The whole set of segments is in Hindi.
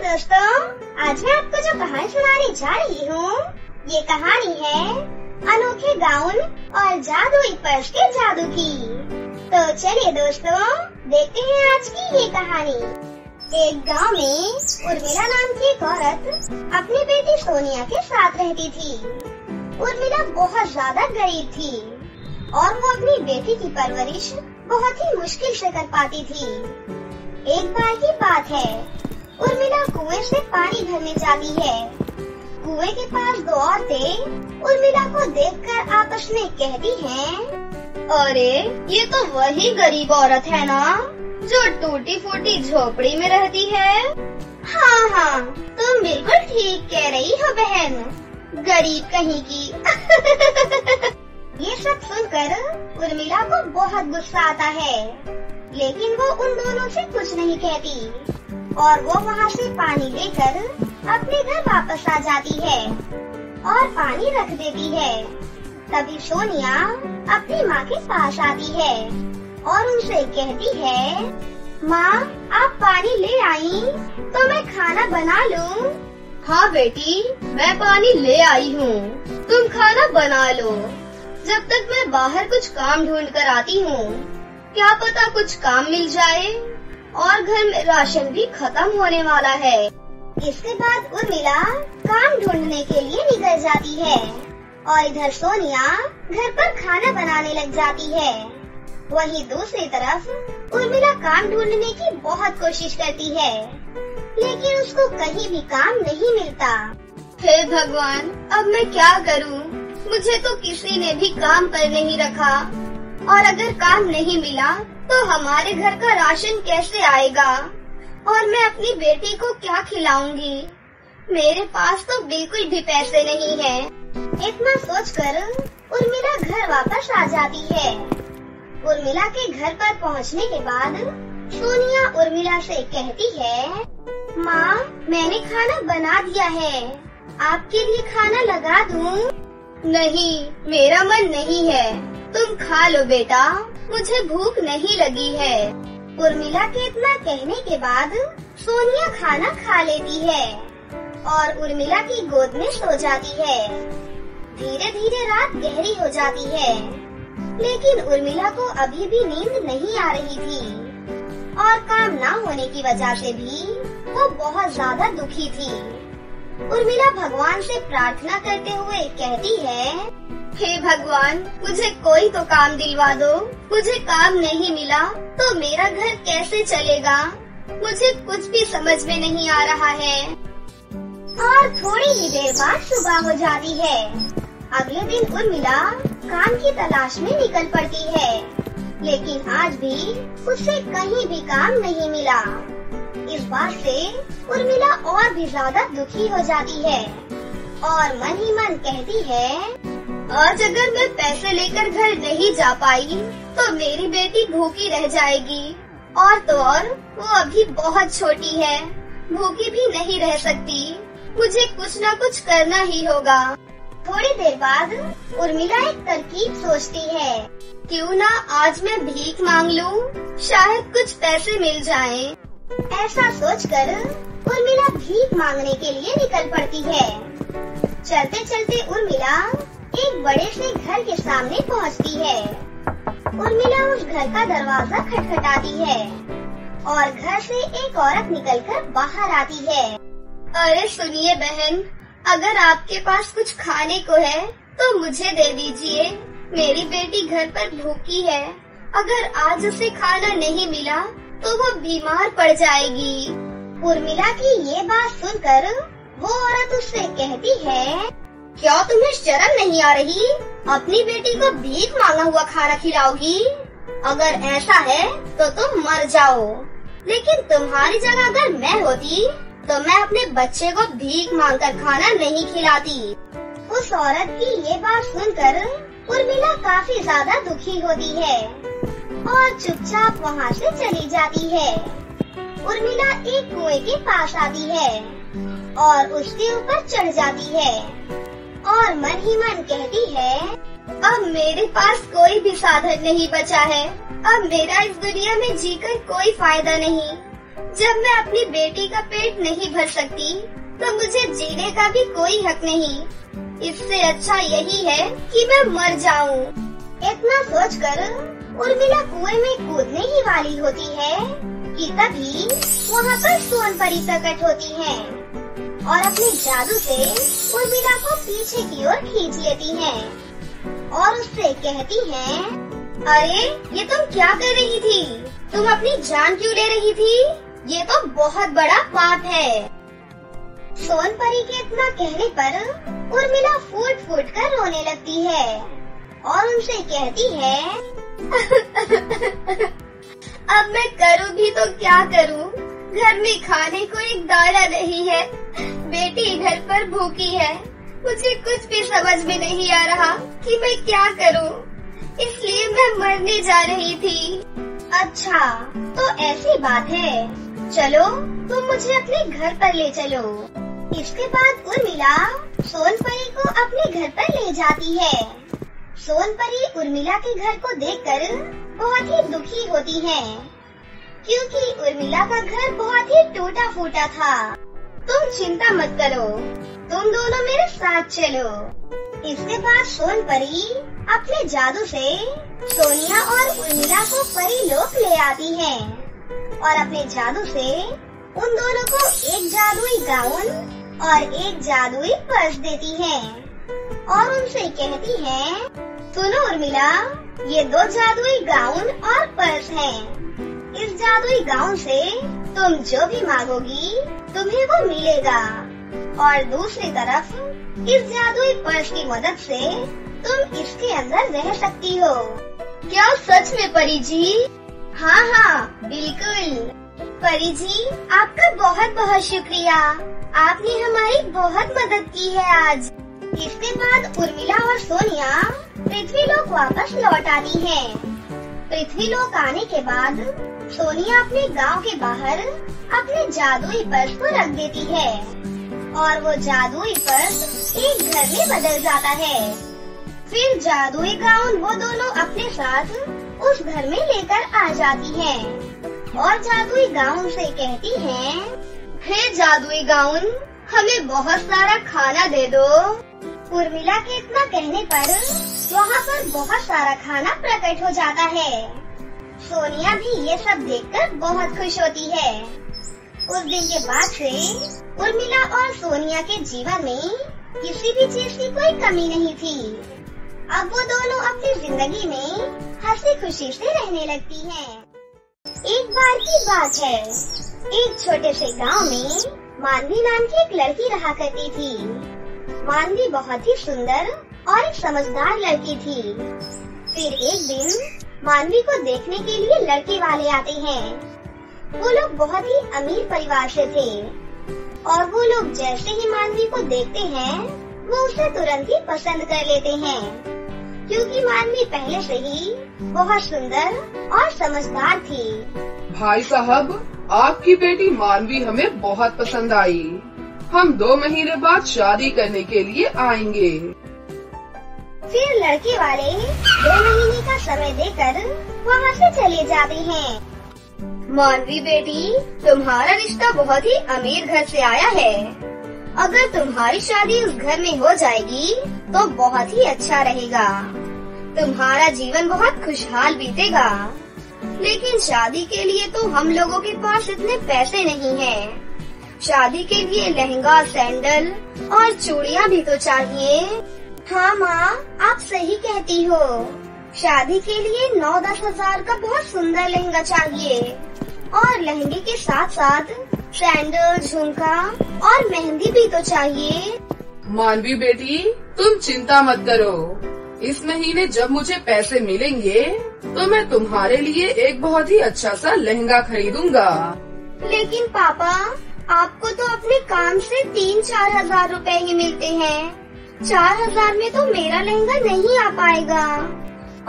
दोस्तों, आज मैं आपको जो कहानी सुनाने जा रही हूँ, ये कहानी है अनोखे गाउन और जादुई पर्स के जादू की। तो चलिए दोस्तों, देखते हैं आज की ये कहानी। एक गांव में उर्मिला नाम की एक औरत अपनी बेटी सोनिया के साथ रहती थी। उर्मिला बहुत ज्यादा गरीब थी और वो अपनी बेटी की परवरिश बहुत ही मुश्किल से कर पाती थी। एक बार की बात है, उर्मिला कुएं से पानी भरने जाती है। कुएं के पास दो औरतें उर्मिला को देखकर आपस में कहती हैं, अरे ये तो वही गरीब औरत है ना, जो टूटी फूटी झोपड़ी में रहती है। हाँ, तुम बिल्कुल ठीक कह रही हो बहन, गरीब कहीं की। ये सब सुनकर उर्मिला को बहुत गुस्सा आता है, लेकिन वो उन दोनों से कुछ नहीं कहती और वो वहाँ से पानी लेकर अपने घर वापस आ जाती है और पानी रख देती है। तभी सोनिया अपनी माँ के पास आती है और उनसे कहती है, माँ आप पानी ले आई तो मैं खाना बना लूँ। हाँ बेटी, मैं पानी ले आई हूँ, तुम खाना बना लो। जब तक मैं बाहर कुछ काम ढूंढ कर आती हूँ, क्या पता कुछ काम मिल जाए, और घर में राशन भी खत्म होने वाला है। इसके बाद उर्मिला काम ढूंढने के लिए निकल जाती है और इधर सोनिया घर पर खाना बनाने लग जाती है। वहीं दूसरी तरफ उर्मिला काम ढूंढने की बहुत कोशिश करती है, लेकिन उसको कहीं भी काम नहीं मिलता। हे भगवान, अब मैं क्या करूं? मुझे तो किसी ने भी काम पर नहीं रखा, और अगर काम नहीं मिला तो हमारे घर का राशन कैसे आएगा, और मैं अपनी बेटी को क्या खिलाऊंगी? मेरे पास तो बिल्कुल भी पैसे नहीं है। इतना सोचकर उर्मिला घर वापस आ जाती है। उर्मिला के घर पर पहुंचने के बाद सोनिया उर्मिला से कहती है, माँ मैंने खाना बना दिया है, आपके लिए खाना लगा दूँ? नहीं, मेरा मन नहीं है, तुम खा लो बेटा, मुझे भूख नहीं लगी है। उर्मिला के इतना कहने के बाद सोनिया खाना खा लेती है और उर्मिला की गोद में सो जाती है। धीरे धीरे रात गहरी हो जाती है, लेकिन उर्मिला को अभी भी नींद नहीं आ रही थी और काम ना होने की वजह से भी वो बहुत ज्यादा दुखी थी। उर्मिला भगवान से प्रार्थना करते हुए कहती है, हे भगवान, मुझे कोई तो काम दिलवा दो। मुझे काम नहीं मिला तो मेरा घर कैसे चलेगा? मुझे कुछ भी समझ में नहीं आ रहा है। और थोड़ी ही देर बाद सुबह हो जाती है। अगले दिन उर्मिला काम की तलाश में निकल पड़ती है, लेकिन आज भी उसे कहीं भी काम नहीं मिला। इस बात से उर्मिला और भी ज्यादा दुखी हो जाती है और मन ही मन कहती है, आज अगर मैं पैसे लेकर घर नहीं जा पाई तो मेरी बेटी भूखी रह जाएगी, और तो और वो अभी बहुत छोटी है, भूखी भी नहीं रह सकती। मुझे कुछ न कुछ करना ही होगा। थोड़ी देर बाद उर्मिला एक तरकीब सोचती है, क्यों ना आज मैं भीख मांग लूं, शायद कुछ पैसे मिल जाएं। ऐसा सोचकर उर्मिला भीख मांगने के लिए निकल पड़ती है। चलते चलते उर्मिला एक बड़े से घर के सामने पहुंचती है। उर्मिला उस घर का दरवाजा खटखटाती है और घर से एक औरत निकलकर बाहर आती है। अरे सुनिए बहन, अगर आपके पास कुछ खाने को है तो मुझे दे दीजिए। मेरी बेटी घर पर भूखी है, अगर आज उसे खाना नहीं मिला तो वो बीमार पड़ जाएगी। उर्मिला की ये बात सुनकर वो औरत उससे कहती है, क्या तुम्हें शर्म नहीं आ रही? अपनी बेटी को भीख मांगा हुआ खाना खिलाओगी? अगर ऐसा है तो तुम मर जाओ। लेकिन तुम्हारी जगह अगर मैं होती तो मैं अपने बच्चे को भीख मांगकर खाना नहीं खिलाती। उस औरत की ये बात सुनकर उर्मिला काफी ज्यादा दुखी होती है और चुपचाप वहाँ से चली जाती है। उर्मिला एक कुएं के पास आती है और उसके ऊपर चढ़ जाती है और मन ही मन कहती है, अब मेरे पास कोई भी साधन नहीं बचा है, अब मेरा इस दुनिया में जीकर कोई फायदा नहीं। जब मैं अपनी बेटी का पेट नहीं भर सकती तो मुझे जीने का भी कोई हक नहीं। इससे अच्छा यही है कि मैं मर जाऊं। इतना सोचकर उर्मिला कुएं में कूदने ही वाली होती है कि तभी वहाँ पर सोनपरी प्रकट होती है और अपने जादू से उर्मिला को पीछे की ओर खींच लेती है और उससे कहती है, अरे ये तुम क्या कर रही थी? तुम अपनी जान क्यों ले रही थी? ये तो बहुत बड़ा पाप है। सोनपरी के इतना कहने पर उर्मिला फूट फूट कर रोने लगती है और उनसे कहती है, अब मैं करूँ भी तो क्या करूँ? घर में खाने को एक दाना नहीं है, बेटी घर पर भूखी है। मुझे कुछ भी समझ में नहीं आ रहा कि मैं क्या करूँ, इसलिए मैं मरने जा रही थी। अच्छा, तो ऐसी बात है, चलो तुम मुझे अपने घर पर ले चलो। इसके बाद उर्मिला सोनपरी को अपने घर पर ले जाती है। सोनपरी उर्मिला के घर को देखकर बहुत ही दुखी होती है, क्योंकि उर्मिला का घर बहुत ही टूटा फूटा था। तुम चिंता मत करो, तुम दोनों मेरे साथ चलो। इसके बाद सोनपरी अपने जादू से सोनिया और उर्मिला को परीलोक ले आती है और अपने जादू से उन दोनों को एक जादुई गाउन और एक जादुई पर्स देती है और उनसे कहती है, सुनो उर्मिला, ये 2 जादुई गाउन और पर्स हैं। इस जादुई गाउन से तुम जो भी मांगोगी तुम्हें वो मिलेगा और दूसरी तरफ इस जादुई पर्स की मदद से तुम इसके अंदर रह सकती हो। क्या सच में परी जी? हाँ हाँ बिल्कुल। परी जी, आपका बहुत बहुत शुक्रिया, आपने हमारी बहुत मदद की है आज। इसके बाद उर्मिला और सोनिया पृथ्वीलोक वापस लौट आती हैं। पृथ्वीलोक आने के बाद सोनिया अपने गांव के बाहर अपने जादुई पर्स को रख देती है और वो जादुई पर्स एक घर में बदल जाता है। फिर जादुई गाउन वो दोनों अपने साथ उस घर में लेकर आ जाती हैं और जादुई गाउन से कहती हैं, हे जादुई गाउन, हमें बहुत सारा खाना दे दो। उर्मिला के इतना कहने पर वहाँ पर बहुत सारा खाना प्रकट हो जाता है। सोनिया भी ये सब देखकर बहुत खुश होती है। उस दिन के बाद से उर्मिला और सोनिया के जीवन में किसी भी चीज की कोई कमी नहीं थी। अब वो दोनों अपनी जिंदगी में हंसी खुशी से रहने लगती हैं। एक बार की बात है, एक छोटे से गांव में मानवी नाम की एक लड़की रहा करती थी। मानवी बहुत ही सुंदर और एक समझदार लड़की थी। फिर एक दिन मानवी को देखने के लिए लड़के वाले आते हैं। वो लोग बहुत ही अमीर परिवार से थे और वो लोग जैसे ही मानवी को देखते हैं वो उसे तुरंत ही पसंद कर लेते हैं, क्योंकि मानवी पहले से ही बहुत सुंदर और समझदार थी। भाई साहब, आपकी बेटी मानवी हमें बहुत पसंद आई। हम 2 महीने बाद शादी करने के लिए आएंगे। फिर लड़के वाले 2 महीने का समय देकर वहाँ से चले जाते हैं। मानवी बेटी, तुम्हारा रिश्ता बहुत ही अमीर घर से आया है। अगर तुम्हारी शादी उस घर में हो जाएगी तो बहुत ही अच्छा रहेगा। तुम्हारा जीवन बहुत खुशहाल बीतेगा। लेकिन शादी के लिए तो हम लोगों के पास इतने पैसे नहीं हैं। शादी के लिए लहंगा, सैंडल और चूड़ियाँ भी तो चाहिए। हाँ माँ, आप सही कहती हो। शादी के लिए 9-10 हजार का बहुत सुंदर लहंगा चाहिए और लहंगे के साथ साथ सैंडल, झुमका और मेहंदी भी तो चाहिए। मानवी बेटी, तुम चिंता मत करो। इस महीने जब मुझे पैसे मिलेंगे तो मैं तुम्हारे लिए एक बहुत ही अच्छा सा लहंगा खरीदूंगा। लेकिन पापा, आपको तो अपने काम से 3-4 हजार रुपए ही मिलते हैं। 4 हजार में तो मेरा लहंगा नहीं आ पाएगा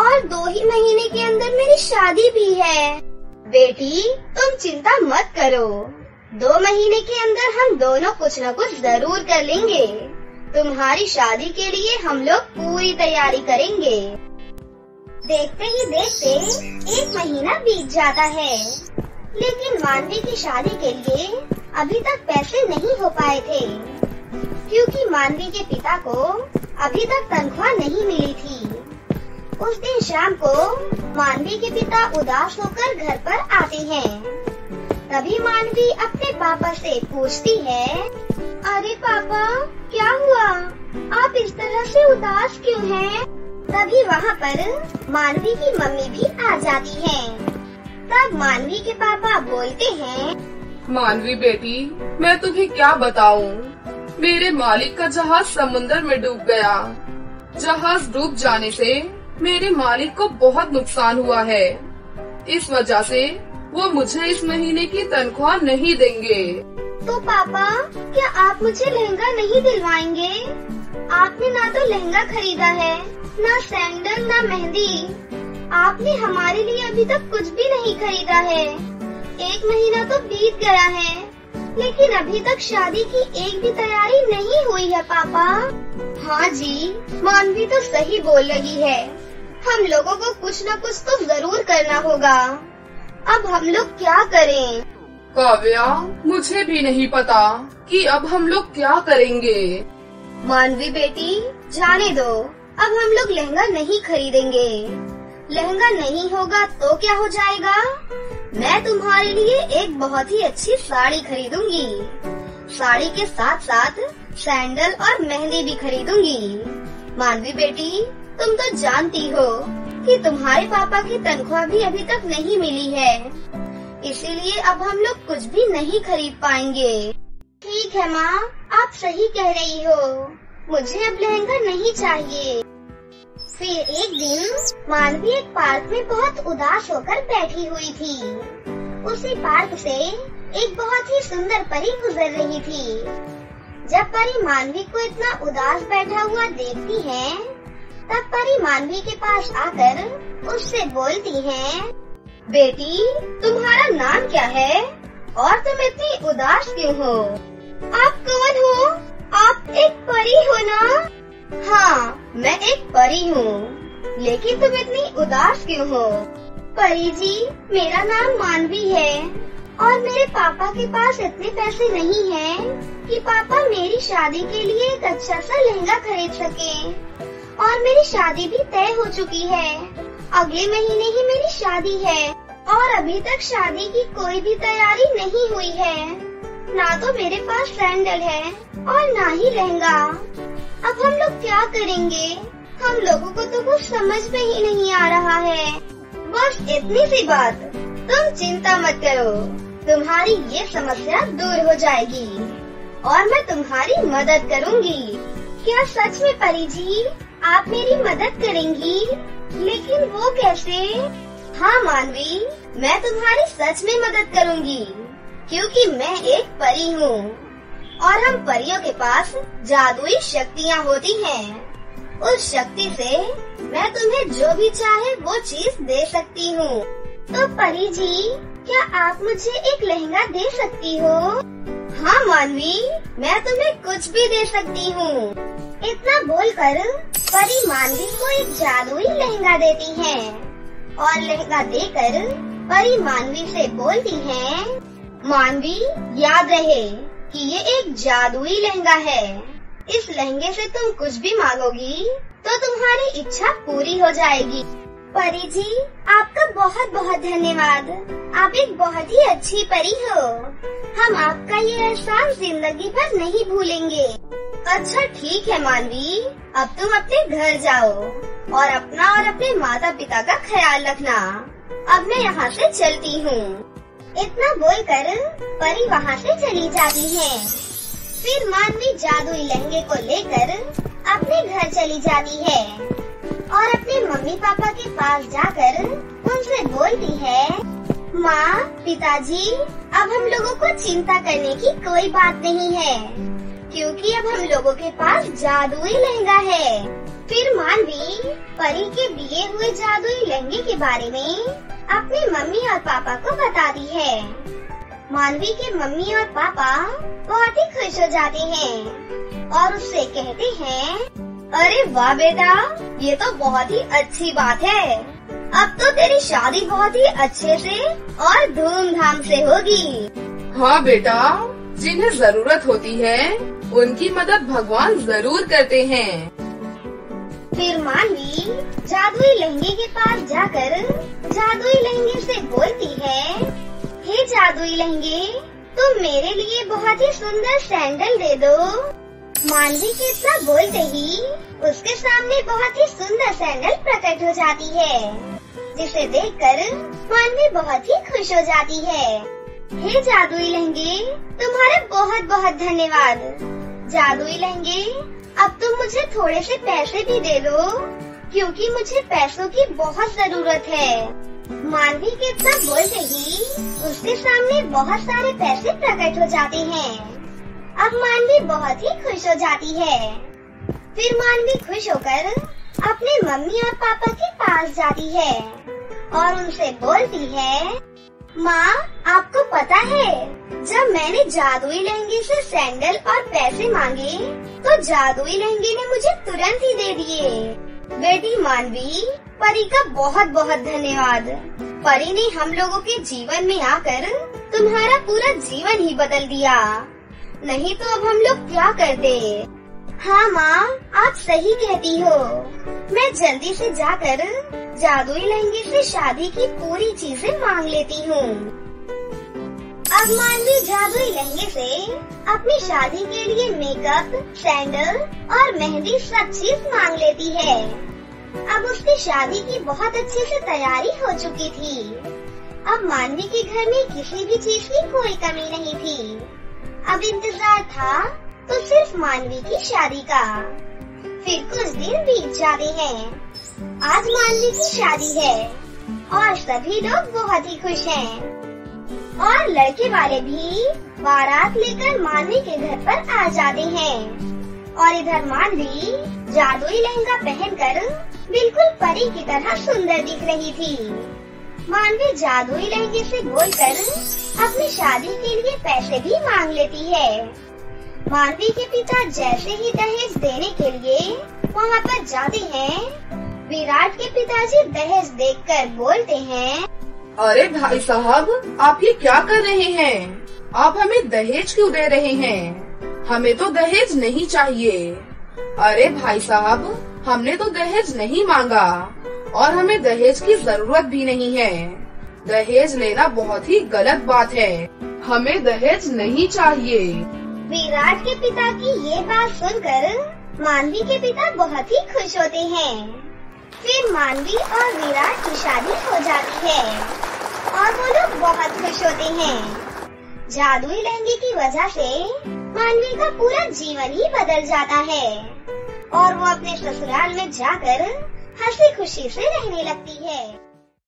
और 2 ही महीने के अंदर मेरी शादी भी है। बेटी, तुम चिंता मत करो। 2 महीने के अंदर हम दोनों कुछ न कुछ जरूर कर लेंगे। तुम्हारी शादी के लिए हम लोग पूरी तैयारी करेंगे। देखते ही देखते 1 महीना बीत जाता है, लेकिन मानवी की शादी के लिए अभी तक पैसे नहीं हो पाए थे, क्योंकि मानवी के पिता को अभी तक तनख्वाह नहीं मिली थी। उस दिन शाम को मानवी के पिता उदास होकर घर पर आते हैं। तभी मानवी अपने पापा से पूछती है, अरे पापा, क्या हुआ? आप इस तरह से उदास क्यों हैं? तभी वहाँ पर मानवी की मम्मी भी आ जाती हैं। तब मानवी के पापा बोलते हैं, मानवी बेटी, मैं तुम्हें क्या बताऊं? मेरे मालिक का जहाज समुद्र में डूब गया। जहाज डूब जाने से मेरे मालिक को बहुत नुकसान हुआ है। इस वजह से वो मुझे इस महीने की तनख्वाह नहीं देंगे। तो पापा, क्या आप मुझे लहंगा नहीं दिलवाएंगे? आपने ना तो लहंगा खरीदा है, ना सैंडल, ना मेहंदी। आपने हमारे लिए अभी तक कुछ भी नहीं खरीदा है। 1 महीना तो बीत गया है, लेकिन अभी तक शादी की एक भी तैयारी नहीं हुई है पापा। हाँ जी, मानवी तो सही बोल रही है। हम लोगों को कुछ न कुछ तो जरूर करना होगा। अब हम लोग क्या करें? काव्या, मुझे भी नहीं पता कि अब हम लोग क्या करेंगे। मानवी बेटी, जाने दो। अब हम लोग लहंगा नहीं खरीदेंगे। लहंगा नहीं होगा तो क्या हो जाएगा? मैं तुम्हारे लिए एक बहुत ही अच्छी साड़ी खरीदूंगी। साड़ी के साथ साथ सैंडल और मेहंदी भी खरीदूंगी। मानवी बेटी, तुम तो जानती हो कि तुम्हारे पापा की तनख्वाह भी अभी तक नहीं मिली है, इसीलिए अब हम लोग कुछ भी नहीं खरीद पाएंगे। ठीक है माँ, आप सही कह रही हो। मुझे अब लहंगा नहीं चाहिए। फिर एक दिन मानवी एक पार्क में बहुत उदास होकर बैठी हुई थी। उसी पार्क से एक बहुत ही सुंदर परी गुजर रही थी। जब परी मानवी को इतना उदास बैठा हुआ देखती है, तब परी मानवी के पास आकर उससे बोलती है, बेटी, तुम्हारा नाम क्या है और तुम इतनी उदास क्यों हो? आप कौन हो? आप एक परी हो ना? हाँ, मैं एक परी हूँ, लेकिन तुम इतनी उदास क्यों हो? परी जी, मेरा नाम मानवी है और मेरे पापा के पास इतने पैसे नहीं हैं कि पापा मेरी शादी के लिए एक अच्छा सा लहंगा खरीद सके। और मेरी शादी भी तय हो चुकी है। अगले महीने ही मेरी शादी है और अभी तक शादी की कोई भी तैयारी नहीं हुई है। ना तो मेरे पास सैंडल है और ना ही लहंगा। अब हम लोग क्या करेंगे? हम लोगों को तो कुछ समझ में ही नहीं आ रहा है। बस इतनी सी बात, तुम चिंता मत करो, तुम्हारी ये समस्या दूर हो जाएगी और मैं तुम्हारी मदद करूँगी। क्या सच में परी जी, आप मेरी मदद करेंगी? लेकिन वो कैसे? हाँ मानवी, मैं तुम्हारी सच में मदद करूँगी, क्योंकि मैं एक परी हूँ और हम परियों के पास जादुई शक्तियाँ होती हैं। उस शक्ति से मैं तुम्हें जो भी चाहे वो चीज दे सकती हूँ। तो परी जी, क्या आप मुझे एक लहंगा दे सकती हो? हाँ मानवी, मैं तुम्हें कुछ भी दे सकती हूँ। इतना बोलकर परी मानवी को एक जादुई लहंगा देती है और लहंगा देकर परी मानवी से बोलती है, मानवी, याद रहे कि ये एक जादुई लहंगा है। इस लहंगे से तुम कुछ भी मांगोगी तो तुम्हारी इच्छा पूरी हो जाएगी। परी जी, आपका बहुत बहुत धन्यवाद। आप एक बहुत ही अच्छी परी हो। हम आपका ये एहसान जिंदगी भर नहीं भूलेंगे। अच्छा ठीक है मानवी, अब तुम अपने घर जाओ और अपना और अपने माता पिता का ख्याल रखना। अब मैं यहाँ से चलती हूँ। इतना बोलकर परी वहाँ से चली जाती है। फिर मानवी जादुई लहंगे को लेकर अपने घर चली जाती है और अपने मम्मी पापा के पास जाकर उनसे बोलती है, माँ, पिताजी, अब हम लोगों को चिंता करने की कोई बात नहीं है, क्योंकि अब हम लोगों के पास जादुई लहंगा है। फिर मानवी परी के दिए हुए जादुई लहंगे के बारे में अपनी मम्मी और पापा को बताती है। मानवी के मम्मी और पापा बहुत ही खुश हो जाते हैं और उससे कहते हैं, अरे वाह बेटा, ये तो बहुत ही अच्छी बात है। अब तो तेरी शादी बहुत ही अच्छे से और धूमधाम से होगी। हाँ बेटा, जिन्हें जरूरत होती है उनकी मदद भगवान जरूर करते हैं। फिर मानवी जादुई लहंगे के पास जाकर जादुई लहंगे से बोलती है, हे जादुई लहंगे, तुम मेरे लिए बहुत ही सुंदर सैंडल दे दो। मानवी के इतना बोलते ही उसके सामने बहुत ही सुंदर सैंडल प्रकट हो जाती है, जिसे देखकर मानवी बहुत ही खुश हो जाती है। हे जादुई लहंगे, तुम्हारा बहुत बहुत धन्यवाद। जादुई लहंगे, अब तुम मुझे थोड़े से पैसे भी दे दो, क्योंकि मुझे पैसों की बहुत जरूरत है। मानवी के इतना बोलते ही उसके सामने बहुत सारे पैसे प्रकट हो जाते हैं। अब मानवी बहुत ही खुश हो जाती है। फिर मानवी खुश होकर अपने मम्मी और पापा के पास जाती है और उनसे बोलती है, माँ, आपको पता है, जब मैंने जादुई लहंगे से सैंडल और पैसे मांगे तो जादुई लहंगे ने मुझे तुरंत ही दे दिए। बेटी मानवी, परी का बहुत बहुत धन्यवाद। परी ने हम लोगों के जीवन में आकर तुम्हारा पूरा जीवन ही बदल दिया, नहीं तो अब हम लोग क्या करते। हाँ माँ, आप सही कहती हो। मैं जल्दी से जाकर जादुई लहंगे से शादी की पूरी चीजें मांग लेती हूँ। अब मानवी जादुई लहंगे से अपनी शादी के लिए मेकअप, सैंडल और मेहंदी सब चीज मांग लेती है। अब उसकी शादी की बहुत अच्छे से तैयारी हो चुकी थी। अब मानवी के घर में किसी भी चीज की कोई कमी नहीं थी। अब इंतजार था तो सिर्फ मानवी की शादी का। फिर कुछ दिन बीत जाते हैं। आज मानवी की शादी है और सभी लोग बहुत ही खुश हैं। और लड़के वाले भी बारात लेकर मानवी के घर पर आ जाते हैं। और इधर मानवी जादुई लहंगा पहनकर बिल्कुल परी की तरह सुंदर दिख रही थी। मानवी जादुई लहंगे से बोलकर अपनी शादी के लिए पैसे भी मांग लेती है। मानवी के पिता जैसे ही दहेज देने के लिए वहाँ पर जाते हैं, विराट के पिताजी दहेज देखकर बोलते हैं, अरे भाई साहब, आप ये क्या कर रहे हैं? आप हमें दहेज क्यों दे रहे हैं? हमें तो दहेज नहीं चाहिए। अरे भाई साहब, हमने तो दहेज नहीं मांगा और हमें दहेज की जरूरत भी नहीं है। दहेज लेना बहुत ही गलत बात है। हमें दहेज नहीं चाहिए। विराट के पिता की ये बात सुनकर मानवी के पिता बहुत ही खुश होते हैं। फिर मानवी और विराट की शादी हो जाती है और वो लोग बहुत खुश होते हैं। जादुई लहंगे की वजह से मानवी का पूरा जीवन ही बदल जाता है और वो अपने ससुराल में जाकर हंसी खुशी से रहने लगती है।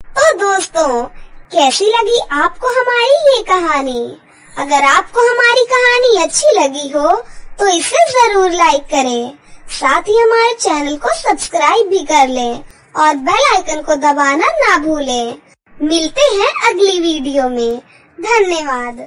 तो दोस्तों, कैसी लगी आपको हमारी ये कहानी? अगर आपको हमारी कहानी अच्छी लगी हो तो इसे जरूर लाइक करें, साथ ही हमारे चैनल को सब्सक्राइब भी कर लें और बेल आइकन को दबाना ना भूलें। मिलते हैं अगली वीडियो में। धन्यवाद।